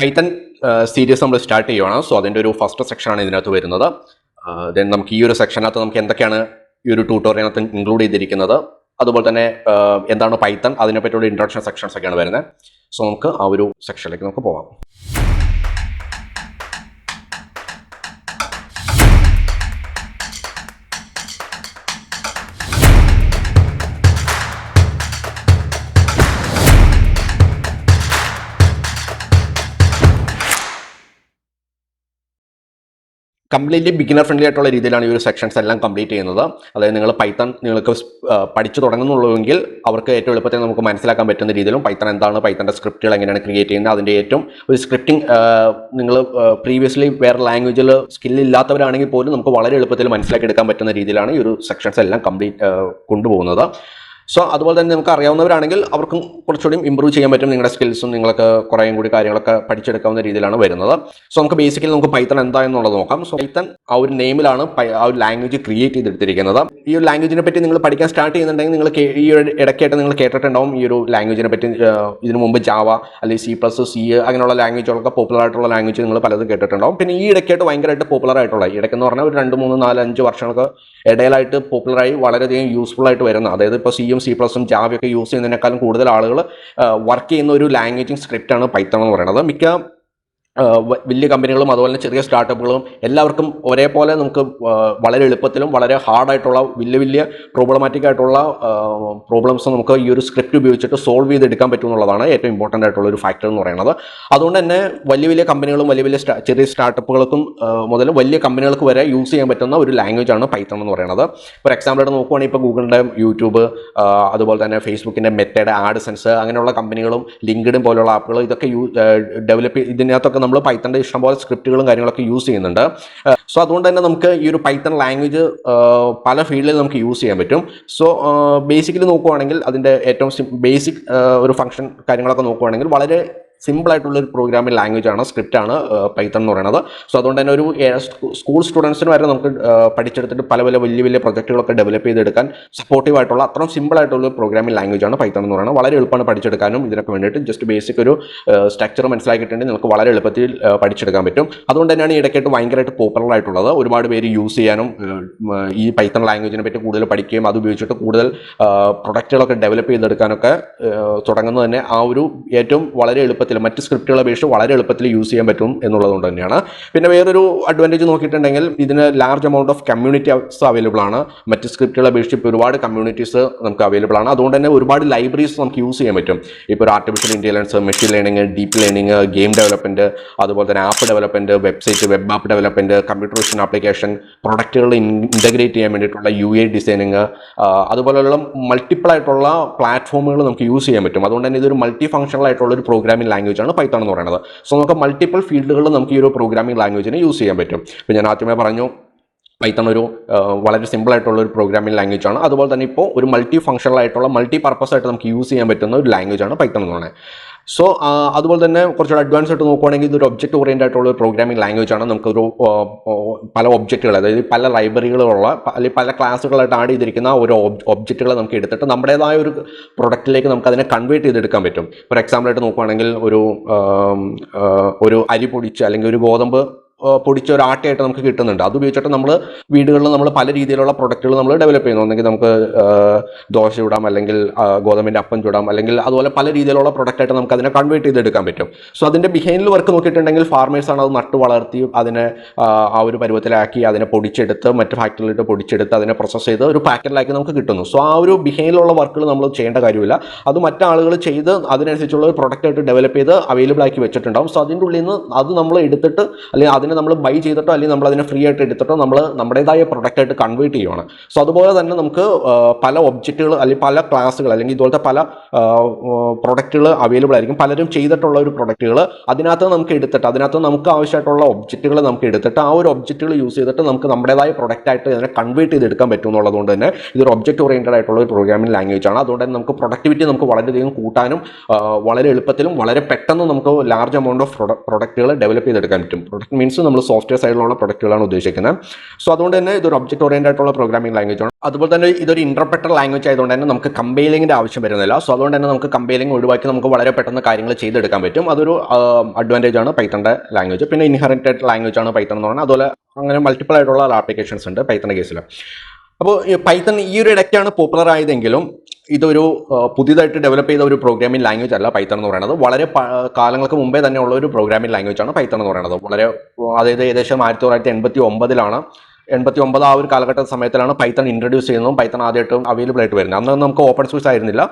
Python series നമ്മൾ start ചെയ്യുകയാണ്. So അതിൻ്റെ ഒരു ഫസ്റ്റ് സെക്ഷനാണ് ഇതിനകത്ത് വരുന്നത്. ദെൻ നമുക്ക് ഈ ഒരു സെക്ഷനകത്ത് നമുക്ക് എന്തൊക്കെയാണ് ഈ ഒരു ട്യൂട്ടോറിയലിനകത്ത് ഇൻക്ലൂഡ് ചെയ്തിരിക്കുന്നത്, അതുപോലെ തന്നെ എന്താണ് പൈത്തൺ, അതിനെപ്പറ്റിയുള്ള ഇൻട്രൊഡക്ഷൻ സെക്ഷൻസ് ഒക്കെയാണ് വരുന്നത്. സോ നമുക്ക് ആ ഒരു സെക്ഷനിലേക്ക് നമുക്ക് പോകാം. കംപ്ലീറ്റ്ലി ബിഗിനർ ഫ്രണ്ട്ലി ആയിട്ടുള്ള രീതിയിലാണ് ഈ ഒരു സെക്ഷൻസ് എല്ലാം കംപ്ലീറ്റ് ചെയ്യുന്നത്. അതായത് നിങ്ങൾ പൈത്തൺ നിങ്ങൾക്ക് പഠിച്ചു തുടങ്ങുന്നുള്ളൂവെങ്കിൽ അവർക്ക് ഏറ്റവും എളുപ്പത്തിൽ നമുക്ക് മനസ്സിലാക്കാൻ പറ്റുന്ന രീതിയിലും പൈത്തൺ എന്താണ്, പൈത്തൻ്റെ സ്ക്രിപ്റ്റുകൾ എങ്ങനെയാണ് ക്രിയേറ്റ് ചെയ്യുന്നത്, അതിൻ്റെ ഏറ്റവും ഒരു സ്ക്രിപ്റ്റിംഗ് നിങ്ങൾ പ്രീവിയസ്ലി വേറെ ലാംഗ്വേജിൽ സ്കില്ലില്ലാത്തവരാണെങ്കിൽ പോലും നമുക്ക് വളരെ എളുപ്പത്തിൽ മനസ്സിലാക്കി എടുക്കാൻ പറ്റുന്ന രീതിയിലാണ് ഈ ഒരു സെക്ഷൻസ് എല്ലാം കംപ്ലീറ്റ് കൊണ്ടുപോകുന്നത്. സോ അതുപോലെ തന്നെ നമുക്ക് അറിയാവുന്നവരാണെങ്കിൽ അവർക്കും കുറച്ചുകൂടി ഇമ്പ്രൂവ് ചെയ്യാൻ പറ്റും. നിങ്ങളുടെ സ്കിൽസും നിങ്ങൾക്ക് കുറേയും കൂടി കാര്യങ്ങളൊക്കെ പഠിച്ചെടുക്കാവുന്ന രീതിയിലാണ് വരുന്നത്. സോ നമുക്ക് ബേസിക്കലി നമുക്ക് പൈത്തൺ എന്താണെന്നുള്ളത് നോക്കാം. സോ പൈത്തൺ ആ ഒരു നെയിമിലാണ് ആ ഒരു ലാംഗ്വേജ് ക്രിയേറ്റ് ചെയ്തെടുത്തിരിക്കുന്നത്. ഈ ഒരു ലാംഗ്വേജിനെ പറ്റി നിങ്ങൾ പഠിക്കാൻ സ്റ്റാർട്ട് ചെയ്യുന്നുണ്ടെങ്കിൽ നിങ്ങൾ ഈ ഒരു ഇടയ്ക്കായിട്ട് നിങ്ങൾ കേട്ടിട്ടുണ്ടാവും ഈ ഒരു ലാംഗ്വേജിനെ പറ്റി. ഇതിനു മുമ്പ് ജാവ അല്ലെങ്കിൽ C++, അങ്ങനെയുള്ള ലാംഗ്വേജുകളൊക്കെ പോപ്പുലർ ആയിട്ടുള്ള ലാംഗ്വേജ് നിങ്ങൾ പലതും കേട്ടിട്ടുണ്ടാവും. പിന്നെ ഈ ഇടയ്ക്കായിട്ട് ഭയങ്കരമായിട്ട് പോപ്പുലർ ആയിട്ടുള്ള, ഇടയ്ക്കെന്ന് പറഞ്ഞാൽ ഒരു 2, 3, 4, 5 വർഷങ്ങൾക്ക് ഇടയിലായിട്ട് പോപ്പുലറായി വളരെയധികം യൂസ്ഫുൾ ആയിട്ട് വരുന്ന, അതായത് ഇപ്പോൾ C++, ജാവയൊക്കെ യൂസ് ചെയ്യുന്നതിനേക്കാളും കൂടുതൽ ആളുകൾ വർക്ക് ചെയ്യുന്ന ഒരു ലാംഗ്വേജിങ് സ്ക്രിപ്റ്റാണ് പൈത്തൺ എന്ന് പറയുന്നത്. മിക്ക വലിയ കമ്പനികളും അതുപോലെ തന്നെ ചെറിയ സ്റ്റാർട്ടപ്പുകളും എല്ലാവർക്കും ഒരേപോലെ നമുക്ക് വളരെ എളുപ്പത്തിലും വളരെ ഹാർഡായിട്ടുള്ള വലിയ പ്രോബ്ലമാറ്റിക് ആയിട്ടുള്ള പ്രോബ്ലംസ് നമുക്ക് ഈ ഒരു സ്ക്രിപ്റ്റ് ഉപയോഗിച്ചിട്ട് സോൾവ് ചെയ്തെടുക്കാൻ പറ്റും എന്നുള്ളതാണ് ഏറ്റവും ഇമ്പോർട്ടൻ്റ് ആയിട്ടുള്ള ഒരു ഫാക്ടർ എന്ന് പറയുന്നത്. അതുകൊണ്ട് തന്നെ വലിയ കമ്പനികളും ചെറിയ സ്റ്റാർട്ടപ്പുകൾക്കും മുതൽ വലിയ കമ്പനികൾക്ക് വരെ യൂസ് ചെയ്യാൻ പറ്റുന്ന ഒരു ലാംഗ്വേജാണ് പൈത്തൺ എന്ന് പറയുന്നത്. ഫോർ എക്സാമ്പിളായിട്ട് നോക്കുവാണെങ്കിൽ ഇപ്പോൾ ഗൂഗിളിൻ്റെ യൂട്യൂബ്, അതുപോലെ തന്നെ ഫേസ്ബുക്കിൻ്റെ മെറ്റയുടെ ആഡ്സെൻസ്, അങ്ങനെയുള്ള കമ്പനികളും ലിങ്ക്ഡിൻ പോലുള്ള ആപ്പുകൾ ഇതൊക്കെ ഡെവലപ്പ് ഇതിനകത്തൊക്കെ നമ്മൾ പൈത്തൻ്റെ ഇഷ്ടംപോലെ സ്ക്രിപ്റ്റുകളും കാര്യങ്ങളൊക്കെ യൂസ് ചെയ്യുന്നുണ്ട്. സോ അതുകൊണ്ട് തന്നെ നമുക്ക് ഈ ഒരു പൈത്തൺ ലാംഗ്വേജ് പല ഫീൽഡിൽ നമുക്ക് യൂസ് ചെയ്യാൻ പറ്റും. സോ ബേസിക്കലി നോക്കുവാണെങ്കിൽ അതിൻ്റെ ഏറ്റവും ബേസിക് ഒരു ഫംഗ്ഷൻ കാര്യങ്ങളൊക്കെ നോക്കുവാണെങ്കിൽ വളരെ സിമ്പിളായിട്ടുള്ളൊരു പ്രോഗ്രാമിംഗ് ലാംഗ്വേജാണ്, സ്ക്രിപ്റ്റാണ് പൈത്തൺ എന്ന് പറയുന്നത്. സോ അതുകൊണ്ട് തന്നെ ഒരു സ്കൂൾ സ്റ്റുഡൻസിന് വരെ നമുക്ക് പഠിച്ചെടുത്തിട്ട് പല വലിയ പ്രൊജക്റ്റുകളൊക്കെ ഡെവലപ്പ് ചെയ്തെടുക്കാൻ സപ്പോർട്ടീവ് ആയിട്ടുള്ള അത്രയും സിമ്പിളായിട്ടുള്ള പ്രോഗ്രാമിംഗ് ലാംഗ്വേജാണ് പൈത്തൺ എന്ന് പറയുന്നത്. വളരെ എളുപ്പമാണ് പഠിച്ചെടുക്കാനും. ഇതിനൊക്കെ വേണ്ടിയിട്ട് ജസ്റ്റ് ബേസിക് ഒരു സ്ട്രക്ചർ മനസ്സിലാക്കിയിട്ടുണ്ടെങ്കിൽ നിങ്ങൾക്ക് വളരെ എളുപ്പത്തിൽ പഠിച്ചെടുക്കാൻ പറ്റും. അതുകൊണ്ട് തന്നെയാണ് ഈ ഇടയ്ക്കായിട്ട് ഭയങ്കരമായിട്ട് പോപ്പുലർ ആയിട്ടുള്ളത്. ഒരുപാട് പേര് യൂസ് ചെയ്യാനും ഈ പൈത്തൺ ലാംഗ്വേജിനെ പറ്റി കൂടുതൽ പഠിക്കുകയും അത് ഉപയോഗിച്ചിട്ട് കൂടുതൽ പ്രൊഡക്റ്റുകളൊക്കെ ഡെവലപ്പ് ചെയ്തെടുക്കാനൊക്കെ തുടങ്ങുന്നത് തന്നെ ആ ഒരു ഏറ്റവും വളരെ എളുപ്പത്തിൽ മറ്റ് സ്ക്രിപ്റ്റുകളെ അപേക്ഷിച്ച് വളരെ എളുപ്പത്തിൽ യൂസ് ചെയ്യാൻ പറ്റും എന്നുള്ളതുകൊണ്ട് തന്നെയാണ്. പിന്നെ വേറൊരു അഡ്വാൻറ്റേജ് നോക്കിയിട്ടുണ്ടെങ്കിൽ ഇതിന് large amount of communities available ആണ്. മറ്റ് സ്ക്രിപ്റ്റുകളെ അപേക്ഷിച്ച് ഇപ്പോൾ ഒരുപാട് കമ്മ്യൂണിറ്റീസ് നമുക്ക് അവൈലബിൾ ആണ്. അതുകൊണ്ട് തന്നെ ഒരുപാട് ലൈബ്രറീസ് നമുക്ക് യൂസ് ചെയ്യാൻ പറ്റും. ഇപ്പോൾ ഒരു artificial intelligence, machine learning, deep learning, game development, അതുപോലെ തന്നെ app development, web app development, computer vision application, പ്രൊഡക്റ്റുകൾ ഇൻ്റഗ്രേറ്റ് ചെയ്യാൻ വേണ്ടിയിട്ടുള്ള UI ഡിസൈനിങ്, അതുപോലെയുള്ള മൾട്ടിപ്പിൾ ആയിട്ടുള്ള പ്ലാറ്റ്ഫോമുകൾ നമുക്ക് യൂസ് ചെയ്യാൻ പറ്റും. അതുകൊണ്ട് തന്നെ ഇതൊരു മൾട്ടി ഫംഗ്ഷണൽ ആയിട്ടുള്ള ഒരു പ്രോഗ്രാമിംഗ് ലാംഗ്വേജാണ് പൈത്തൺ എന്ന് പറയുന്നത്. സോ നമുക്ക് മൾട്ടിപ്പിൾ ഫീൽഡുകളിൽ നമുക്ക് ഈ ഒരു പ്രോഗ്രാമിംഗ് ലാംഗ്വേജിനെ യൂസ് ചെയ്യാൻ പറ്റും. ഇപ്പോൾ ഞാൻ ആദ്യമേ പറഞ്ഞു പൈത്തൺ ഒരു വളരെ സിമ്പിളായിട്ടുള്ള ഒരു പ്രോഗ്രാമിംഗ് ലാംഗ്വേജാണ്. അതുപോലെ തന്നെ ഇപ്പോൾ ഒരു മൾട്ടി ഫംഗ്ഷണൽ ആയിട്ടുള്ള മൾട്ടി പർപ്പസ് ആയിട്ട് നമുക്ക് യൂസ് ചെയ്യാൻ പറ്റുന്ന ഒരു ലാംഗ്വേജാണ് പൈത്തൺ എന്ന് പറയുന്നത്. സോ അതുപോലെ തന്നെ കുറച്ചുകൂടെ അഡ്വാൻസ് ആയിട്ട് നോക്കുവാണെങ്കിൽ ഇതൊരു ഒബ്ജക്റ്റ് ഓറിയൻറ്റഡ് ആയിട്ടുള്ള ഒരു പ്രോഗ്രാമിംഗ് ലാംഗ്വേജാണ്. നമുക്കൊരു പല ഒബ്ജക്റ്റുകൾ, അതായത് പല ലൈബ്രറികളുള്ള അല്ലെങ്കിൽ പല ക്ലാസ്സുകളായിട്ട് ആഡ് ചെയ്തിരിക്കുന്ന ഒരു ഒബ്ജക്റ്റുകളെ നമുക്ക് എടുത്തിട്ട് നമ്മുടേതായ ഒരു പ്രൊഡക്റ്റിലേക്ക് നമുക്ക് അതിനെ കൺവേർട്ട് ചെയ്തെടുക്കാൻ പറ്റും. ഫോർ എക്സാമ്പിളായിട്ട് നോക്കുവാണെങ്കിൽ ഒരു അരി പൊടിച്ച് അല്ലെങ്കിൽ ഒരു ഗോതമ്പ് പൊടിച്ച ഒരു ആട്ടയായിട്ട് നമുക്ക് കിട്ടുന്നുണ്ട്. അത് ഉപയോഗിച്ചിട്ട് നമ്മൾ വീടുകളിൽ നമ്മൾ പല രീതിയിലുള്ള പ്രൊഡക്റ്റുകൾ നമ്മൾ ഡെവലപ്പ് ചെയ്യുന്നു. ഒന്നെങ്കിൽ നമുക്ക് ദോശ ചൂടാം, അല്ലെങ്കിൽ ഗോതമ്പിൻ്റെ അപ്പം ചൂടാം, അല്ലെങ്കിൽ അതുപോലെ പല രീതിയിലുള്ള പ്രൊഡക്റ്റായിട്ട് നമുക്ക് അതിനെ കൺവേർട്ട് ചെയ്തെടുക്കാൻ പറ്റും. സോ അതിൻ്റെ ബിഹൈൻഡിൽ വർക്ക് നോക്കിയിട്ടുണ്ടെങ്കിൽ ഫാർമേഴ്സാണ് അത് നട്ട് വളർത്തി അതിനെ ആ ഒരു പരുവത്തിലാക്കി അതിനെ പൊടിച്ചെടുത്ത് മറ്റ് ഫാക്ടറിയിലിട്ട് പൊടിച്ചെടുത്ത് അതിനെ പ്രോസസ്സ് ചെയ്ത് ഒരു പാക്കറ്റിലാക്കി നമുക്ക് കിട്ടുന്നു. സോ ആ ഒരു ബിഹൈൻഡിലുള്ള വർക്കുകൾ നമ്മൾ ചെയ്യേണ്ട കാര്യമില്ല. അത് മറ്റാളുകൾ ചെയ്ത് അതിനനുസരിച്ചുള്ള ഒരു പ്രൊഡക്റ്റായിട്ട് ഡെവലപ്പ് ചെയ്ത് അവൈലബിൾ ആക്കി വെച്ചിട്ടുണ്ടാവും. സോ അതിൻ്റെ ഉള്ളിൽ നിന്ന് അത് നമ്മൾ എടുത്തിട്ട് അല്ലെങ്കിൽ അതിനെ നമ്മൾ ബൈ ചെയ്തിട്ടോ അല്ലെങ്കിൽ നമ്മൾ അതിനെ ഫ്രീ ആയിട്ട് എടുത്തിട്ടോ നമ്മൾ നമ്മുടേതായ പ്രൊഡക്റ്റായിട്ട് കൺവേർട്ട് ചെയ്യുകയാണ്. സോ അതുപോലെ തന്നെ നമുക്ക് പല ഒബ്ജക്റ്റുകൾ അല്ലെങ്കിൽ പല ക്ലാസ്സുകൾ അല്ലെങ്കിൽ ഇതുപോലത്തെ പല പ്രൊഡക്റ്റുകൾ അവൈലബിൾ ആയിരിക്കും. പലരും ചെയ്തിട്ടുള്ള ഒരു പ്രൊഡക്റ്റുകൾ അതിനകത്ത് നമുക്ക് ആവശ്യമായിട്ടുള്ള ഒബ്ജക്റ്റുകൾ നമുക്ക് എടുത്തിട്ട് ആ ഒരു ഒബ്ജക്റ്റുകൾ യൂസ് ചെയ്തിട്ട് നമുക്ക് നമ്മുടേതായ പ്രൊഡക്റ്റായിട്ട് അതിനെ കൺവേർട്ട് ചെയ്തെടുക്കാൻ പറ്റും എന്നുള്ളതുകൊണ്ട് തന്നെ ഇതൊരു ഒബ്ജക്റ്റ് ഓറിയൻറ്റഡ് ആയിട്ടുള്ള ഒരു പ്രോഗ്രാമിംഗ് ലാംഗ്വേജ് ആണ്. അതുകൊണ്ട് തന്നെ നമുക്ക് പ്രൊഡക്ടിവിറ്റി നമുക്ക് വളരെയധികം കൂട്ടാനും വളരെ എളുപ്പത്തിലും വളരെ പെട്ടെന്ന് നമുക്ക് ലാർജ് എമൗണ്ട് ഓഫ് പ്രൊഡക്റ്റുകൾ ഡെവലപ്പ് ചെയ്തെടുക്കാൻ പറ്റും. പ്രൊഡക്റ്റ് മീൻസ് മീൻസ് നമ്മൾ സോഫ്റ്റ്വെയർ സൈഡിലുള്ള പ്രൊഡക്റ്റുകളാണ് ഉദ്ദേശിക്കുന്നത്. സോ അതുകൊണ്ട് തന്നെ ഇതൊരു ഒബ്ജക്റ്റ് ഓറിയന്റഡ് ആയിട്ടുള്ള പ്രോഗ്രാമിംഗ് ലാംഗ്വേജ് ആണ്. അതുപോലെ തന്നെ ഇതൊരു ഇന്റർപ്രറ്റർ ലാംഗ്വേജ് ആയതുകൊണ്ട് തന്നെ നമുക്ക് കമ്പൈലിംഗിന്റെ ആവശ്യം വരുന്നില്ല. സോ അതുകൊണ്ട് തന്നെ നമുക്ക് കമ്പൈലിംഗ് ഒഴിവാക്കി നമുക്ക് വളരെ പെട്ടെന്ന് കാര്യങ്ങൾ ചെയ്തെടുക്കാൻ പറ്റും. അതൊരു അഡ്വാൻറ്റേജ് ആണ് പൈത്തണിന്റെ ലാംഗ്വേജ്. പിന്നെ ഇൻഹെറിറ്റഡ് ലാംഗ്വേജ് ആണ് പൈത്തൺ എന്ന് പറഞ്ഞാൽ. അതുപോലെ അങ്ങനെ മൾട്ടിപ്പിൾ ആയിട്ടുള്ള ആപ്ലിക്കേഷൻസ് ഉണ്ട് പൈത്തണിന്റെ കേസിൽ. അപ്പോൾ പൈത്തൺ ഈ ഒരു ഇടയ്ക്കാണ് പോപ്പുലർ ആയതെങ്കിലും ഇതൊരു പുതിയതായിട്ട് ഡെവലപ്പ് ചെയ്ത ഒരു പ്രോഗ്രാമിംഗ് ലാംഗ്വേജ് അല്ല പൈത്തൺ എന്ന് പറയുന്നത്. വളരെ കാലങ്ങൾക്ക് മുമ്പേ തന്നെ ഉള്ള ഒരു പ്രോഗ്രാമിംഗ് ലാംഗ്വേജ് ആണ് പൈത്തൺ എന്ന് പറയുന്നത്. വളരെ അതായത് ഏകദേശം 1989 89 ആ ഒരു കാലഘട്ട സമയത്തിലാണ് പൈത്തൺ ഇൻട്രൊഡ്യൂസ് ചെയ്യുന്നതും പൈത്തൺ ആദ്യമായിട്ടും അവൈലബിൾ ആയിട്ട് വരുന്നത്. അന്ന് നമുക്ക് ഓപ്പൺ സോഴ്സ് ആയിരുന്നില്ല,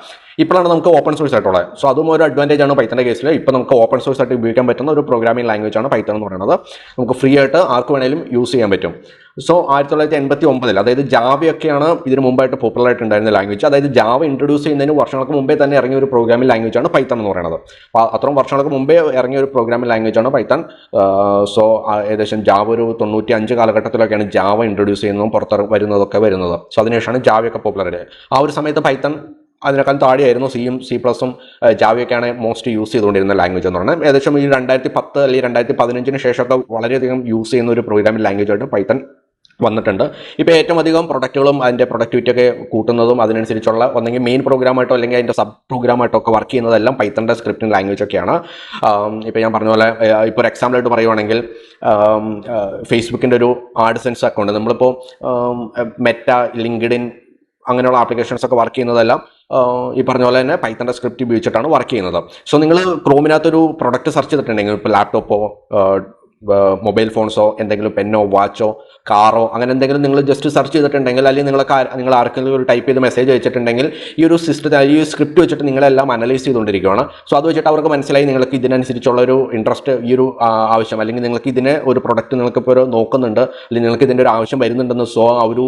ഇപ്പോഴാണ് നമുക്ക് ഓപ്പൺ സോഴ്സ് ആയിട്ടുള്ളത്. സോ അതും ഒരു അഡ്വാൻറ്റേജ് ആണ് പൈത്തണിന്റെ കേസിൽ. ഇപ്പോൾ നമുക്ക് ഓപ്പൺ സോഴ്സ് ആയിട്ട് ഉപയോഗിക്കാൻ പറ്റുന്ന ഒരു പ്രോഗ്രാമിംഗ് ലാംഗ്വേജ് ആണ് പൈത്തൺ എന്ന് പറയുന്നത്. നമുക്ക് ഫ്രീ ആയിട്ട് ആർക്ക് വേണേലും യൂസ് ചെയ്യാൻ പറ്റും. സോ 1989 അതായത് ജാവയൊക്കെയാണ് ഇതിന് മുമ്പായിട്ട് പോപ്പുലർ ആയിട്ട് ഉണ്ടായിരുന്ന ലാംഗ്വേജ്. അതായത് ജാവ ഇൻട്രൊഡ്യൂസ് ചെയ്യുന്നതിന് വർഷങ്ങൾക്ക് മുമ്പേ തന്നെ ഇറങ്ങിയ ഒരു പ്രോഗ്രാമിംഗ് ലാംഗ്വേജ് ആണ് പൈത്തൺ എന്ന് പറയുന്നത്. അപ്പോൾ അത്രയും വർഷങ്ങൾക്ക് മുമ്പേ ഇറങ്ങിയ ഒരു പ്രോഗ്രാമിംഗ് ലാംഗ്വേജ് ആണ് പൈത്തൺ. സോ ഏകദേശം ജാവ ഒരു 95 കാലഘട്ടത്തിലൊക്കെയാണ് ജാവ ഇൻട്രൊഡ്യൂസ് ചെയ്യുന്നതും പുറത്ത് വരുന്നത്. സോ അതിനുശേഷമാണ് ജാവയൊക്കെ പോപ്പുലർ ആയത്. ആ ഒരു സമയത്ത് പൈത്തൺ അതിനേക്കാൾ താഴെയായിരുന്നു. സിയും C++ഉം ജാവയൊക്കെയാണ് മോസ്റ്റ് യൂസ് ചെയ്തുകൊണ്ടിരുന്ന ലാംഗ്വേജ് എന്ന് പറഞ്ഞാൽ. ഏകദേശം ഈ 2010 അല്ലെങ്കിൽ 2015 ശേഷമൊക്കെ വളരെയധികം യൂസ് ചെയ്യുന്ന ഒരു പ്രോഗ്രാമിംഗ് ലാംഗ്വേജ് ആയിട്ട് പൈത്തൺ വന്നിട്ടുണ്ട്. ഇപ്പോൾ ഏറ്റവും അധികം പ്രൊഡക്റ്റുകളും അതിൻ്റെ പ്രൊഡക്ടിവിറ്റി ഒക്കെ കൂട്ടുന്നതും അതിനനുസരിച്ചുള്ള ഒന്നെങ്കിൽ മെയിൻ പ്രോഗ്രാമായിട്ടോ അല്ലെങ്കിൽ അതിൻ്റെ സബ് പ്രോഗ്രാമായിട്ടോ ഒക്കെ വർക്ക് ചെയ്യുന്നതെല്ലാം പൈത്തണിൻ്റെ സ്ക്രിപ്റ്റിംഗ് ലാംഗ്വേജ് ഒക്കെയാണ്. ഇപ്പോൾ ഞാൻ പറഞ്ഞ പോലെ ഇപ്പോൾ ഒരു എക്സാമ്പിളായിട്ട് പറയുവാണെങ്കിൽ ഫേസ്ബുക്കിൻ്റെ ഒരു ആഡ്സെൻസ് അക്കൗണ്ട് നമ്മളിപ്പോൾ മെറ്റ, ലിങ്ക്ഡിൻ അങ്ങനെയുള്ള ആപ്ലിക്കേഷൻസ് ഒക്കെ വർക്ക് ചെയ്യുന്നതെല്ലാം ഈ പറഞ്ഞ പോലെ തന്നെ പൈത്തണിൻ്റെ സ്ക്രിപ്റ്റ് ഉപയോഗിച്ചിട്ടാണ് വർക്ക് ചെയ്യുന്നത്. സോ നിങ്ങൾ ക്രോമിനകത്തൊരു പ്രൊഡക്റ്റ് സെർച്ച് ചെയ്തിട്ടുണ്ടെങ്കിൽ ഇപ്പോൾ ലാപ്ടോപ്പോ മൊബൈൽ ഫോൺസോ എന്തെങ്കിലും പെന്നോ വാച്ചോ കാറോ അങ്ങനെ എന്തെങ്കിലും നിങ്ങൾ ജസ്റ്റ് സെർച്ച് ചെയ്തിട്ടുണ്ടെങ്കിൽ അല്ലെങ്കിൽ നിങ്ങൾ ആർക്കെങ്കിലും ഒരു ടൈപ്പ് ചെയ്ത് മെസ്സേജ് അയച്ചിട്ടുണ്ടെങ്കിൽ ഈ ഒരു സിസ്റ്റത്തിൽ ഈ സ്ക്രിപ്റ്റ് വെച്ചിട്ട് നിങ്ങളെല്ലാം അനലൈസ് ചെയ്തുകൊണ്ടിരിക്കുകയാണ്. സോ അത് വെച്ചിട്ട് അവർക്ക് മനസ്സിലായി നിങ്ങൾക്ക് ഇതിനനുസരിച്ചുള്ള ഒരു ഇൻട്രസ്റ്റ് ഈ ഒരു ആവശ്യം അല്ലെങ്കിൽ നിങ്ങൾക്ക് ഇതിനെ ഒരു പ്രൊഡക്റ്റ് നിങ്ങൾക്കിപ്പോൾ ഒരു നോക്കുന്നുണ്ട് അല്ലെങ്കിൽ നിങ്ങൾക്ക് ഇതിൻ്റെ ഒരു ആവശ്യം വരുന്നുണ്ടെന്ന്. സോ ആ ഒരു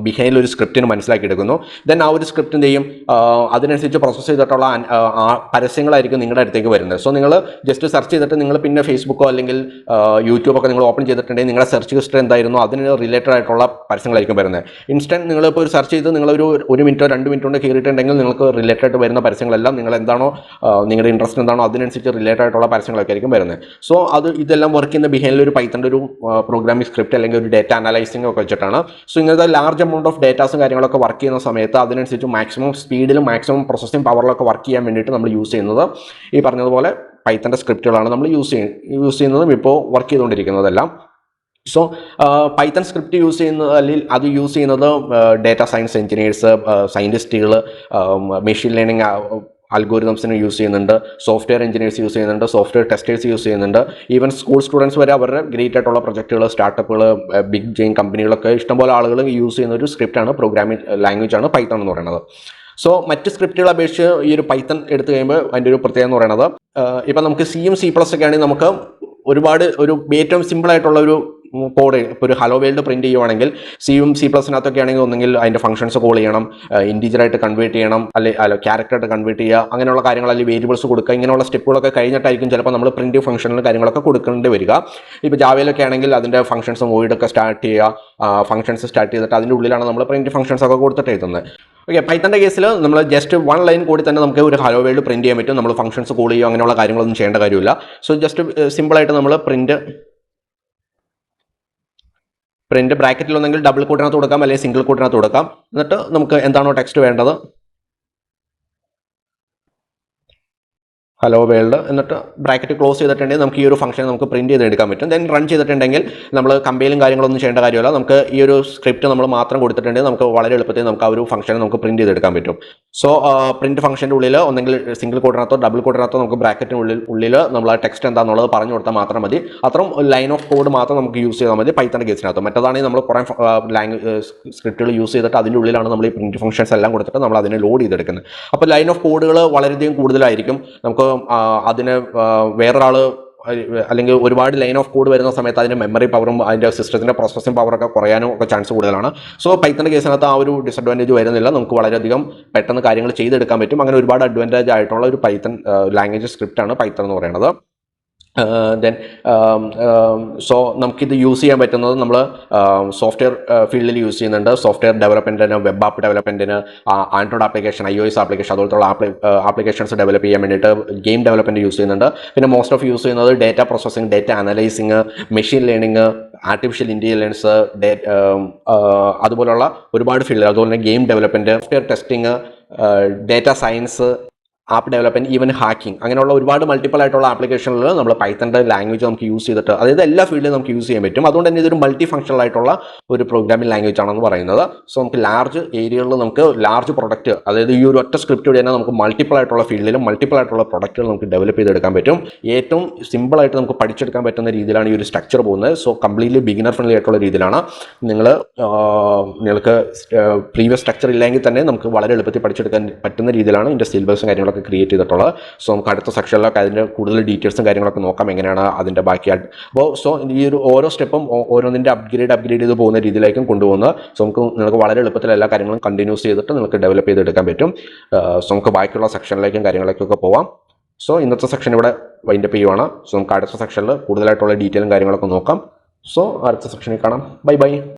ബിഹൈൻഡ് ഒരു സ്ക്രിപ്റ്റിന് മനസ്സിലാക്കി എടുക്കുന്നു. ദെൻ ആ ഒരു സ്ക്രിപ്റ്റ് എന്ത് ചെയ്യും, അതിനനുസരിച്ച് പ്രോസസ്സ് ചെയ്തിട്ടുള്ള പരസ്യങ്ങളായിരിക്കും നിങ്ങളുടെ അടുത്തേക്ക് വരുന്നത്. സോ നിങ്ങൾ ജസ്റ്റ് സെർച്ച് ചെയ്തിട്ട് നിങ്ങൾ പിന്നെ ഫേസ്ബുക്കോ അല്ലെങ്കിൽ യൂട്യൂബൊക്കെ നിങ്ങൾ ഓപ്പൺ ചെയ്തിട്ടുണ്ടെങ്കിൽ നിങ്ങളുടെ സെർച്ച് ഹിസ്റ്ററി എന്തായിരുന്നു അതിന് റിലേറ്റഡ് ആയിട്ടുള്ള പരസ്യങ്ങളായിരിക്കും വരുന്നത്. ഇൻസ്റ്റന്റ് നിങ്ങളിപ്പോൾ ഒരു സെർച്ച് ചെയ്ത് നിങ്ങളൊരു 1 മിനിറ്റോ 2 മിനിറ്റോ കൊണ്ട് കയറിയിട്ടുണ്ടെങ്കിൽ നിങ്ങൾക്ക് റിലേറ്റഡ് ആയിട്ട് വരുന്ന പരസ്യങ്ങളെല്ലാം നിങ്ങൾ എന്താണോ നിങ്ങളുടെ ഇൻട്രസ്റ്റ് എന്താണോ അതിനനുസരിച്ച് റിലേറ്റഡ് ആയിട്ടുള്ള പരസ്യങ്ങളൊക്കെ ആയിരിക്കും വരുന്നത്. സോ ഇതെല്ലാം വർക്ക് ചെയ്യുന്ന ബിഹൈൻഡിൽ ഒരു പൈത്തണിൻ്റെ ഒരു പ്രോഗ്രാമിംഗ് സ്ക്രിപ്റ്റ് അല്ലെങ്കിൽ ഒരു ഡേറ്റ അനലൈസിംഗ് ഒക്കെ വെച്ചിട്ടാണ്. സോ ഇങ്ങനത്തെ ലാർജ് എമൗണ്ട് ഓഫ് ഡേറ്റാസും കാര്യങ്ങളൊക്കെ വർക്ക് ചെയ്യുന്ന സമയത്ത് അതിനനുസരിച്ച് മാക്സിമം സ്പീഡിലും മാക്സിമം പ്രോസസ്സിംഗ് പവറിലൊക്കെ വർക്ക് ചെയ്യാൻ വേണ്ടിയിട്ട് നമ്മൾ യൂസ് ചെയ്യുന്നത് ഈ പറഞ്ഞതുപോലെ പൈത്തണിൻ്റെ സ്ക്രിപ്റ്റുകളാണ് നമ്മൾ യൂസ് ചെയ്യുന്നതും ഇപ്പോൾ വർക്ക് ചെയ്തുകൊണ്ടിരിക്കുന്നതെല്ലാം. സോ പൈത്തൺ സ്ക്രിപ്റ്റ് യൂസ് ചെയ്യുന്നത് അല്ലെങ്കിൽ അത് യൂസ് ചെയ്യുന്നത് ഡേറ്റ സയൻസ് എഞ്ചിനീയേഴ്സ്, സയൻറ്റിസ്റ്റുകൾ, മെഷീൻ ലേണിംഗ് അൽഗോരിതംസിന് യൂസ് ചെയ്യുന്നുണ്ട്, സോഫ്റ്റ്വെയർ എഞ്ചിനീയേഴ്സ് യൂസ് ചെയ്യുന്നുണ്ട്, സോഫ്റ്റ്വെയർ ടെസ്റ്റേഴ്സ് യൂസ് ചെയ്യുന്നുണ്ട്, ഈവൻ സ്കൂൾ സ്റ്റുഡൻസ് വരെ അവരുടെ ഗ്രേറ്റ് ആയിട്ടുള്ള പ്രൊജക്റ്റുകൾ, സ്റ്റാർട്ടപ്പുകൾ, ബിഗ് ജെയിൻ കമ്പനികളൊക്കെ ഇഷ്ടംപോലെ ആളുകൾ യൂസ് ചെയ്യുന്ന ഒരു സ്ക്രിപ്റ്റാണ്, പ്രോഗ്രാമിംഗ് ലാംഗ്വേജ് ആണ് പൈത്തൺ എന്ന് പറയുന്നത്. സോ മറ്റ് സ്ക്രിപ്റ്റുകളെ അപേക്ഷിച്ച് ഈ ഒരു പൈത്തൺ എടുത്തു കഴിയുമ്പോൾ അതിൻ്റെ ഒരു പ്രത്യേകത എന്ന് പറയുന്നത് ഇപ്പം നമുക്ക് സിയും C++ ഒക്കെ ആണെങ്കിൽ നമുക്ക് ഒരുപാട് ഏറ്റവും സിമ്പിളായിട്ടുള്ള ഒരു കോഡ് ഇപ്പോൾ ഒരു ഹലോ വേൾഡ് പ്രിന്റ് ചെയ്യുവാണെങ്കിൽ സിയും C++നകത്തൊക്കെ ആണെങ്കിൽ ഒന്നെങ്കിൽ അതിൻ്റെ ഫംഗ്ഷൻസ് കോൾ ചെയ്യണം, ഇൻറ്റീജറായിട്ട് കൺവേർട്ട് ചെയ്യണം, അല്ലെങ്കിൽ ക്യാരക്ടറായിട്ട് കൺവേർട്ട് ചെയ്യുക, അങ്ങനെയുള്ള കാര്യങ്ങൾ അല്ലെങ്കിൽ വേരിയബിൾസ് കൊടുക്കുക, ഇങ്ങനെയുള്ള സ്റ്റെപ്പുകളൊക്കെ കഴിഞ്ഞിട്ടായിരിക്കും ചിലപ്പോൾ നമ്മൾ പ്രിന്റ് ഫംഗ്ഷനിൽ കാര്യങ്ങളൊക്കെ കൊടുക്കേണ്ടി വരിക. ഇപ്പോൾ ജാവയിലൊക്കെ ആണെങ്കിൽ അതിൻ്റെ ഫംഗ്ഷൻസും വോയിഡൊക്കെ സ്റ്റാർട്ട് ചെയ്യുക, ഫംഗ്ഷൻസ് സ്റ്റാർട്ട് ചെയ്തിട്ട് അതിൻ്റെ ഉള്ളിലാണ് നമ്മൾ പ്രിന്റ് ഫംഗ്ഷൻസ് ഒക്കെ കൊടുത്തിട്ട് എഴുതുന്നത്. ഓക്കെ, പൈത്തണിൻ്റെ കേസിൽ നമ്മൾ ജസ്റ്റ് 1 ലൈൻ കൂടി തന്നെ നമുക്ക് ഒരു ഹലോ വേൾഡ് പ്രിന്റ് ചെയ്യാൻ പറ്റും. നമ്മൾ ഫംഗ്ഷൻസ് കോൾ ചെയ്യുക അങ്ങനെയുള്ള കാര്യങ്ങളൊന്നും ചെയ്യേണ്ട കാര്യമില്ല. സോ ജസ്റ്റ് സിമ്പിളായിട്ട് നമ്മൾ പ്രിന്റ് ബ്രാക്കറ്റിൽ ഒന്നെങ്കിൽ ഡബിൾ കോട്ടിനകത്ത് കൊടുക്കാം അല്ലെങ്കിൽ സിംഗിൾ കോട്ടിനകത്ത് കൊടുക്കാം. എന്നിട്ട് നമുക്ക് എന്താണോ ടെക്സ്റ്റ് വേണ്ടത് ഹലോ വേൾഡ് എന്നിട്ട് ബ്രാക്കറ്റ് ക്ലോസ് ചെയ്തിട്ടുണ്ടെങ്കിൽ നമുക്ക് ഈ ഒരു ഫംഗ്ഷൻ നമുക്ക് പ്രിന്റ് ചെയ്തെടുക്കാൻ പറ്റും. ദെൻ റൺ ചെയ്തിട്ടുണ്ടെങ്കിൽ നമ്മൾ കമ്പൈലും കാര്യങ്ങളൊന്നും ചെയ്യേണ്ട കാര്യമില്ല. നമുക്ക് ഈ ഒരു സ്ക്രിപ്റ്റ് നമ്മൾ മാത്രം കൊടുത്തിട്ടുണ്ടെങ്കിൽ നമുക്ക് വളരെ എളുപ്പത്തിൽ നമുക്ക് ആ ഒരു ഫംഗ്ഷൻ നമുക്ക് പ്രിന്റ് ചെയ്തെടുക്കാൻ പറ്റും. സോ പ്രിന്റ് ഫംഗ്ഷൻ്റെ ഉള്ളിൽ ഒന്നെങ്കിൽ സിംഗിൾ കോഡിനകത്തോ ഡബിൾ കോഡിനകത്തോ നമുക്ക് ബ്രാക്കറ്റിനുള്ളിൽ നമ്മൾ ആ ടെക്സ്റ്റ് എന്താണെന്നുള്ളത് പറഞ്ഞു കൊടുത്താൽ മാത്രം മതി. അത്രയും ലൈൻ ഓഫ് കോഡ് മാത്രം നമുക്ക് യൂസ് ചെയ്താൽ മതി പൈത്തണിൻ്റെ കേസിനകത്ത്. മറ്റേതാണെങ്കിൽ നമ്മൾ കുറേ സ്ക്രിപ്റ്റുകൾ യൂസ് ചെയ്തിട്ട് അതിൻ്റെ ഉള്ളിലാണ് നമ്മൾ ഈ പ്രിന്റ് ഫംഗ്ഷൻസ് എല്ലാം കൊടുത്തിട്ട് നമ്മൾ അതിനെ ലോഡ് ചെയ്തെടുക്കുന്നത്. അപ്പോൾ ലൈൻ ഓഫ് കോഡുകൾ വളരെയധികം കൂടുതലായിരിക്കും. നമുക്ക് അതിന് വേറൊരാൾ അല്ലെങ്കിൽ ഒരുപാട് ലൈൻ ഓഫ് കോഡ് വരുന്ന സമയത്ത് അതിൻ്റെ മെമ്മറി പവറും അതിൻ്റെ സിസ്റ്റത്തിൻ്റെ പ്രോസസ്സിംഗ് പവറൊക്കെ കുറയാനും ഒക്കെ ചാൻസ് കൂടുതലാണ്. സോ പൈത്തണിൻ്റെ കേസിനകത്ത് ആ ഒരു ഡിസഡ്വാൻറ്റേജ് വരുന്നില്ല. നമുക്ക് വളരെയധികം പെട്ടെന്ന് കാര്യങ്ങൾ ചെയ്തെടുക്കാൻ പറ്റും. അങ്ങനെ ഒരുപാട് അഡ്വാൻറ്റേജ് ആയിട്ടുള്ള ഒരു പൈത്തൺ ലാംഗ്വേജ് സ്ക്രിപ്റ്റാണ് പൈത്തൺ എന്ന് പറയുന്നത്. ദെൻ സോ നമുക്കിത് യൂസ് ചെയ്യാൻ പറ്റുന്നത് നമ്മൾ സോഫ്റ്റ്വെയർ ഫീൽഡിൽ യൂസ് ചെയ്യുന്നുണ്ട്. സോഫ്റ്റ്വെയർ ഡെവലപ്മെൻറ്റിന്, വെബ് ആപ്പ് ഡെവലപ്മെൻറ്റിന്, ആൻഡ്രോയിഡ് ആപ്ലിക്കേഷൻ, iOS ആപ്ലിക്കേഷൻ, അതുപോലത്തുള്ള ആപ്ലിക്കേഷൻസ് ഡെവലപ്പ് ചെയ്യാൻ വേണ്ടിയിട്ട് ഗെയിം ഡെവലപ്മെൻറ്റ് യൂസ് ചെയ്യുന്നുണ്ട്. പിന്നെ മോസ്റ്റ് ഓഫ് യൂസ് ചെയ്യുന്നത് data processing, data analysing, machine learning, artificial intelligence, അതുപോലുള്ള ഒരുപാട് ഫീൽഡ്, അതുപോലെ തന്നെ game development, software testing, data science, app development, even hacking, അങ്ങനെയുള്ള ഒരുപാട് മൾട്ടിപ്പിൾ ആയിട്ടുള്ള ആപ്ലിക്കേഷനിൽ നമ്മൾ പൈത്തൻ്റെ ലാംഗ്വേജ് നമുക്ക് യൂസ് ചെയ്തിട്ട്, അതായത് എല്ലാ ഫീൽഡിലും നമുക്ക് യൂസ് ചെയ്യാൻ പറ്റും. അതുകൊണ്ട് തന്നെ ഇതൊരു മൾട്ടി ഫംഗ്ഷണൽ ആയിട്ടുള്ള ഒരു പ്രോഗ്രാമിംഗ് ലാംഗ്വേജ് ആണെന്ന് പറയുന്നത്. സോ നമുക്ക് ലാർജ് ഏരിയകളിൽ നമുക്ക് ലാർജ് പ്രൊഡക്റ്റ്, അതായത് ഈ ഒരു ഒറ്റ സ്ക്രിപ്റ്റ് വഴി തന്നെ നമുക്ക് മൾട്ടിപ്പിൾ ആയിട്ടുള്ള ഫീൽഡിലും മൾട്ടിപ്പിൾ ആയിട്ടുള്ള പ്രൊഡക്റ്റുകൾ നമുക്ക് ഡെവലപ്പ് ചെയ്തെടുക്കാൻ പറ്റും. ഏറ്റവും സിമ്പിളായിട്ട് നമുക്ക് പഠിച്ചെടുക്കാൻ പറ്റുന്ന രീതിയിലാണ് ഈ ഒരു സ്ട്രക്ചർ പോകുന്നത്. സോ കംപ്ലീറ്റ്ലി ബിഗിനർ ഫ്രണ്ട്ലി ആയിട്ടുള്ള രീതിയിലാണ്. നിങ്ങൾക്ക് പ്രീവിയസ് സ്ട്രക്ചർ ഇല്ലെങ്കിൽ തന്നെ നമുക്ക് വളരെ എളുപ്പത്തിൽ പഠിച്ചെടുക്കാൻ പറ്റുന്ന രീതിയിലാണ് ഇതിൻ്റെ സിലബസും കാര്യങ്ങളൊക്കെ ക്രിയേറ്റ് ചെയ്തിട്ടുള്ളത്. സോ നമുക്ക് അടുത്ത സെക്ഷനിലൊക്കെ അതിൻ്റെ കൂടുതൽ ഡീറ്റെയിൽസും കാര്യങ്ങളൊക്കെ നോക്കാം, എങ്ങനെയാണ് അതിൻ്റെ ബാക്കിയായിട്ട്. അപ്പോൾ സോ ഈ ഒരു ഓരോ സ്റ്റെപ്പും ഓരോന്നിൻ്റെ അപ്ഗ്രേഡ് ചെയ്ത് പോകുന്ന രീതിയിലേക്കും കൊണ്ടുപോകുന്നത്. സോ നിങ്ങൾക്ക് വളരെ എളുപ്പത്തിൽ എല്ലാ കാര്യങ്ങളും കണ്ടിന്യൂസ് ചെയ്തിട്ട് നിങ്ങൾക്ക് ഡെവലപ്പ് ചെയ്തെടുക്കാൻ പറ്റും. സോ നമുക്ക് ബാക്കിയുള്ള സെക്ഷനിലേക്കും കാര്യങ്ങളിലേക്കൊക്കെ പോവാം. സോ ഇന്നത്തെ സെക്ഷൻ ഇവിടെ വൈൻഡപ്പ് ചെയ്യുവാണ്. സോ നമുക്ക് അടുത്ത സെക്ഷനിൽ കൂടുതലായിട്ടുള്ള ഡീറ്റെയിലും കാര്യങ്ങളൊക്കെ നോക്കാം. സോ അടുത്ത സെക്ഷനിൽ കാണാം. Bye bye.